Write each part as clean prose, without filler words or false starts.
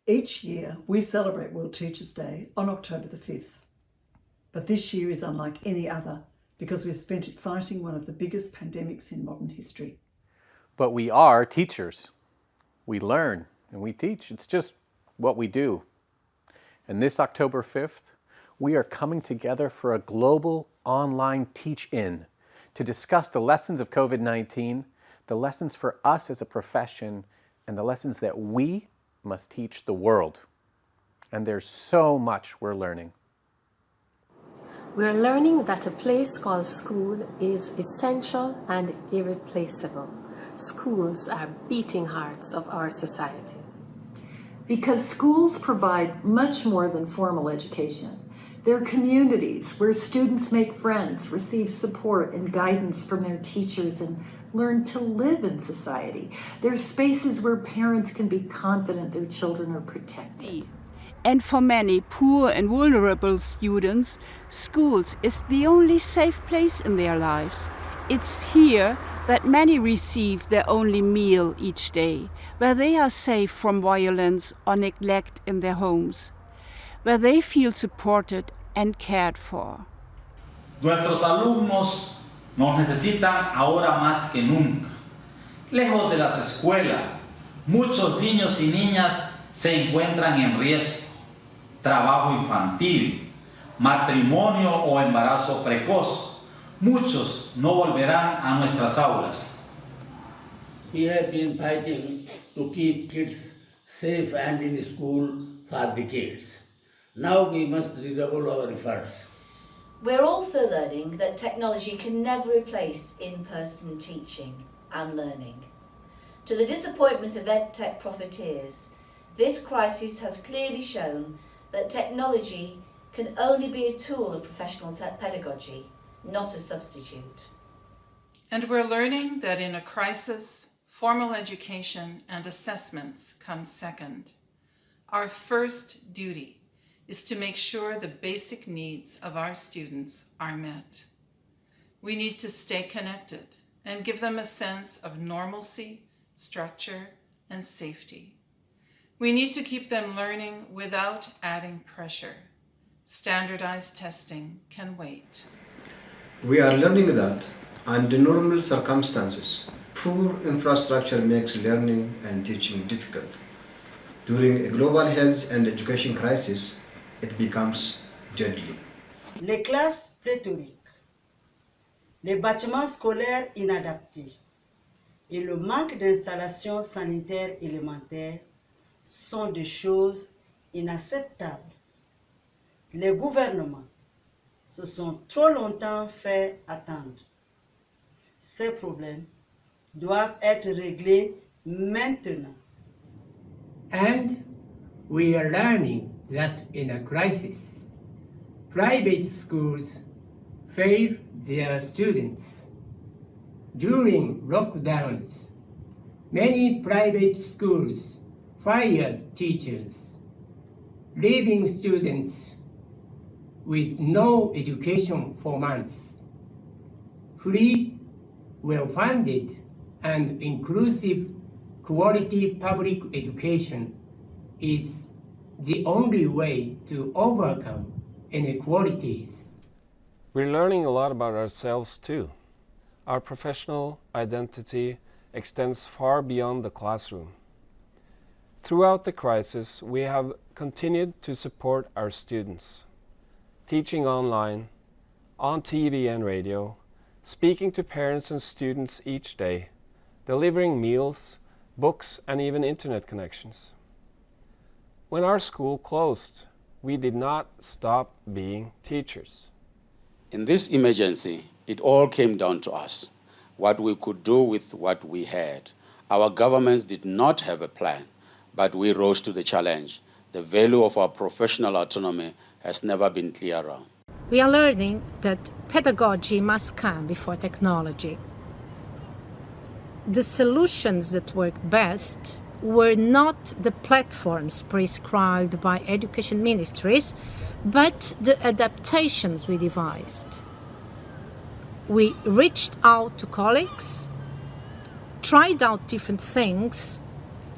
Each year, we celebrate World Teachers' Day on October the 5th. But this year is unlike any other because we've spent it fighting one of the biggest pandemics in modern history. But we are teachers. We learn and we teach. It's just what we do. And this October 5th, we are coming together for a global online teach-in to discuss the lessons of COVID-19, the lessons for us as a profession, and the lessons that we must teach the world. And there's so much we're learning. We're learning that a place called school is essential and irreplaceable. Schools are beating hearts of our societies. Because schools provide much more than formal education. They're communities where students make friends, receive support and guidance from their teachers, and learn to live in society. They're spaces where parents can be confident their children are protected. And for many poor and vulnerable students, schools is the only safe place in their lives. It's here that many receive their only meal each day, where they are safe from violence or neglect in their homes, where they feel supported and cared for. Nuestros alumnos nos necesitan ahora más que nunca. Lejos de las escuelas, muchos niños y niñas se encuentran en riesgo. Trabajo infantil, matrimonio o embarazo precoz. Muchos no volverán a nuestras aulas. We have been fighting to keep kids safe and in school for decades. Now we must redouble our efforts. We're also learning that technology can never replace in-person teaching and learning. To the disappointment of EdTech profiteers, this crisis has clearly shown that technology can only be a tool of professional pedagogy, not a substitute. And we're learning that in a crisis, formal education and assessments come second. Our first duty is to make sure the basic needs of our students are met. We need to stay connected and give them a sense of normalcy, structure, and safety. We need to keep them learning without adding pressure. Standardized testing can wait. We are learning that under normal circumstances, poor infrastructure makes learning and teaching difficult. During a global health and education crisis, it becomes deadly. Les classes pléthoriques, les bâtiments scolaires inadaptés et le manque d'installations sanitaires élémentaires sont des choses inacceptables. Les gouvernements se sont trop longtemps fait attendre. Ces problèmes doivent être réglés maintenant. And we are learning that in a crisis, private schools fail their students. During lockdowns, many private schools fired teachers, leaving students with no education for months. Free, well-funded, and inclusive quality public education is the only way to overcome inequalities. We're learning a lot about ourselves too. Our professional identity extends far beyond the classroom. Throughout the crisis, we have continued to support our students, teaching online, on TV and radio, speaking to parents and students each day, delivering meals, books, and even internet connections. When our school closed, we did not stop being teachers. In this emergency, it all came down to us, what we could do with what we had. Our governments did not have a plan, but we rose to the challenge. The value of our professional autonomy has never been clearer. We are learning that pedagogy must come before technology. The solutions that worked best were not the platforms prescribed by education ministries, but the adaptations we devised. We reached out to colleagues, tried out different things,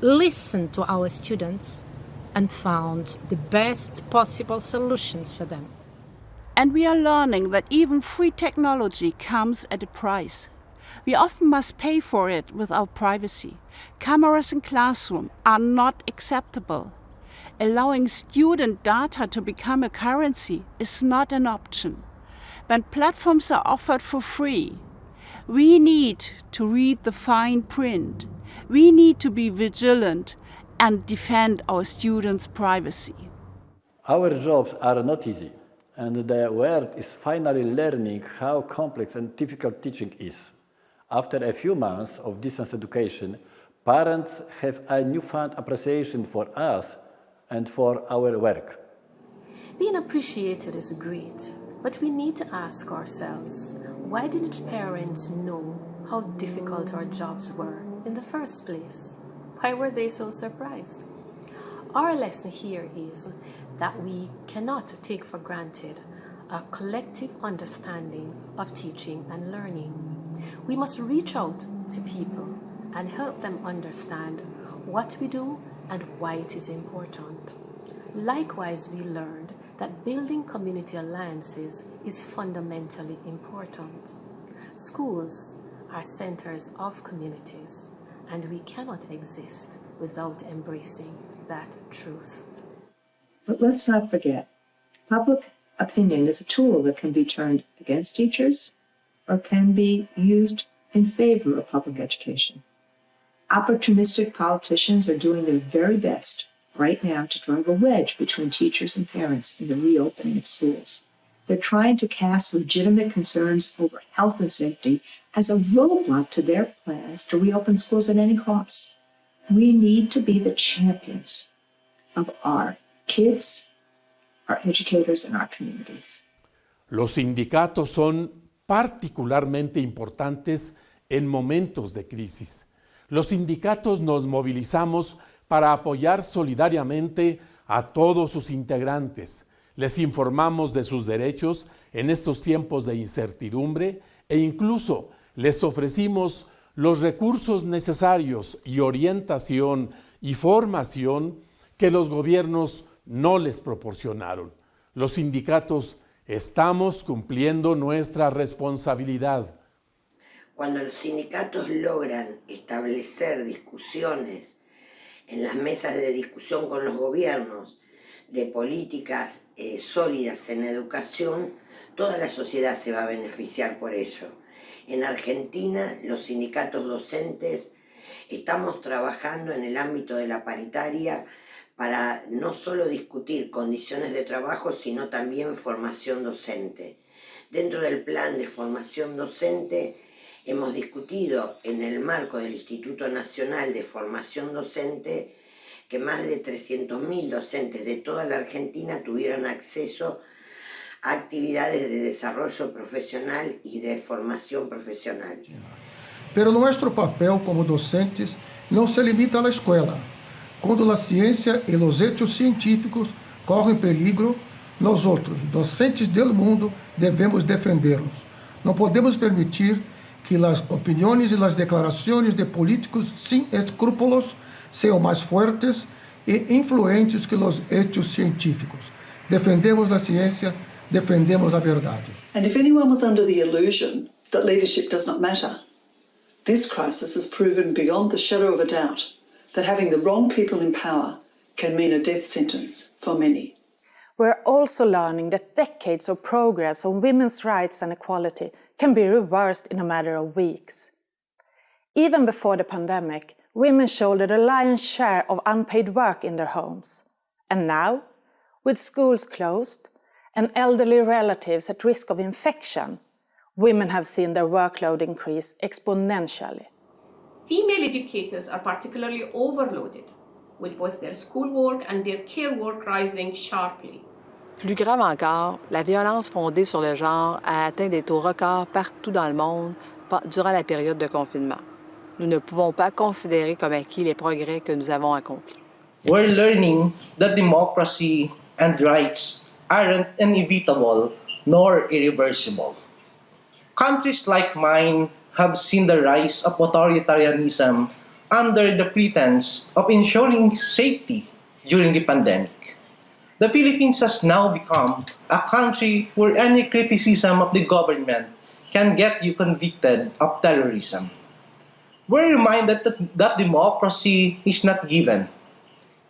listened to our students, and found the best possible solutions for them. And we are learning that even free technology comes at a price. We often must pay for it with our privacy. Cameras in classroom are not acceptable. Allowing student data to become a currency is not an option. When platforms are offered for free, we need to read the fine print. We need to be vigilant and defend our students' privacy. Our jobs are not easy, and the world is finally learning how complex and difficult teaching is. After a few months of distance education, parents have a newfound appreciation for us and for our work. Being appreciated is great, but we need to ask ourselves, why didn't parents know how difficult our jobs were in the first place? Why were they so surprised? Our lesson here is that we cannot take for granted a collective understanding of teaching and learning. We must reach out to people and help them understand what we do and why it is important. Likewise, we learned that building community alliances is fundamentally important. Schools are centers of communities, and we cannot exist without embracing that truth. But let's not forget, public opinion is a tool that can be turned against teachers or can be used in favor of public education. Opportunistic politicians are doing their very best right now to drive a wedge between teachers and parents in the reopening of schools. They're trying to cast legitimate concerns over health and safety as a roadblock to their plans to reopen schools at any cost. We need to be the champions of our kids, our educators, and our communities. Los sindicatos son particularmente importantes en momentos de crisis. Los sindicatos nos movilizamos para apoyar solidariamente a todos sus integrantes. Les informamos de sus derechos en estos tiempos de incertidumbre e incluso les ofrecimos los recursos necesarios y orientación y formación que los gobiernos no les proporcionaron. Los sindicatos estamos cumpliendo nuestra responsabilidad. Cuando los sindicatos logran establecer discusiones en las mesas de discusión con los gobiernos de políticas sólidas en educación, toda la sociedad se va a beneficiar por ello. En Argentina, los sindicatos docentes estamos trabajando en el ámbito de la paritaria para no solo discutir condiciones de trabajo, sino también formación docente. Dentro del plan de formación docente, hemos discutido en el marco del Instituto Nacional de Formación Docente que más de 300.000 docentes de toda la Argentina tuvieran acceso a actividades de desarrollo profesional y de formación profesional. Pero nuestro papel como docentes não se limita à escola. Quando a ciência e os hechos científicos correm perigo, nós outros, docentes do mundo, devemos defendê-los. Não podemos permitir que as opiniões e as declarações de políticos sem escrúpulos sejam mais fortes e influentes que os hechos científicos. Defendemos a ciência, defendemos a verdade. And if anyone was under the illusion that leadership does not matter, this crisis has proven beyond the shadow of a doubt that having the wrong people in power can mean a death sentence for many. We're also learning that decades of progress on women's rights and equality can be reversed in a matter of weeks. Even before the pandemic, women shouldered a lion's share of unpaid work in their homes. And now, with schools closed and elderly relatives at risk of infection, women have seen their workload increase exponentially. Female educators are particularly overloaded, with both their schoolwork and their care work rising sharply. Plus grave encore, la violence fondée sur le genre a atteint des taux records partout dans le monde durant la période de confinement. Nous ne pouvons pas considérer comme acquis les progrès que nous avons accomplis. We're learning that democracy and rights aren't inevitable nor irreversible. Countries like mine have seen the rise of authoritarianism under the pretense of ensuring safety during the pandemic. The Philippines has now become a country where any criticism of the government can get you convicted of terrorism. We're reminded that democracy is not given.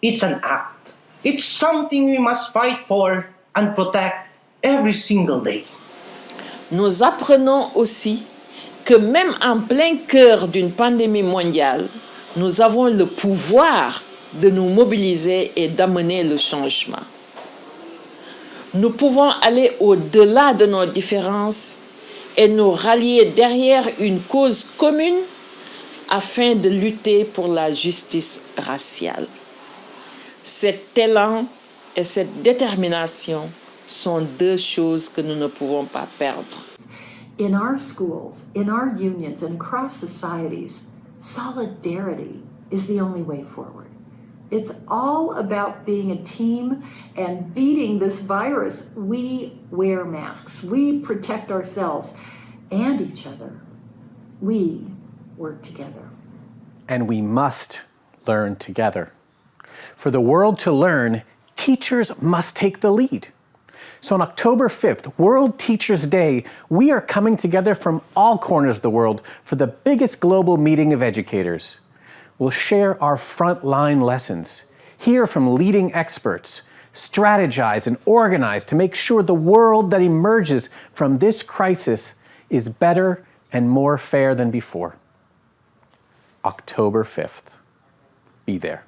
It's an act. It's something we must fight for and protect every single day. Nous apprenons aussi que même en plein cœur d'une pandémie mondiale, nous avons le pouvoir de nous mobiliser et d'amener le changement. Nous pouvons aller au-delà de nos différences et nous rallier derrière une cause commune afin de lutter pour la justice raciale. Cet élan et cette détermination sont deux choses que nous ne pouvons pas perdre. In our schools, in our unions, and across societies, solidarity is the only way forward. It's all about being a team and beating this virus. We wear masks. We protect ourselves and each other. We work together. And we must learn together. For the world to learn, teachers must take the lead. So on October 5th, World Teachers' Day, we are coming together from all corners of the world for the biggest global meeting of educators. We'll share our frontline lessons, hear from leading experts, strategize and organize to make sure the world that emerges from this crisis is better and more fair than before. October 5th. Be there.